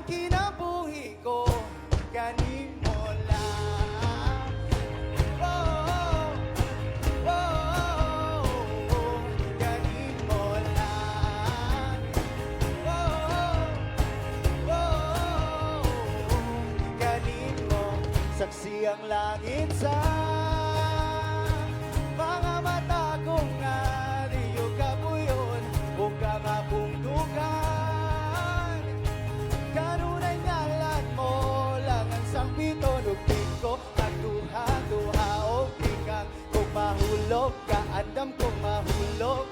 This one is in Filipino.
kinabuhi ko, ganin mo lang. Oh, oh, oh, oh, ganin mo lang. Oh, oh, oh, ganin mo. Saksi ang langit sa mga mata kong nariyog kabuyon, kung kang akong tugan. Kanunay ngalan mo lang ang sangpito, nugting ko at duha-duha o tingkang. Kung mahulog ka, andam kong mahulog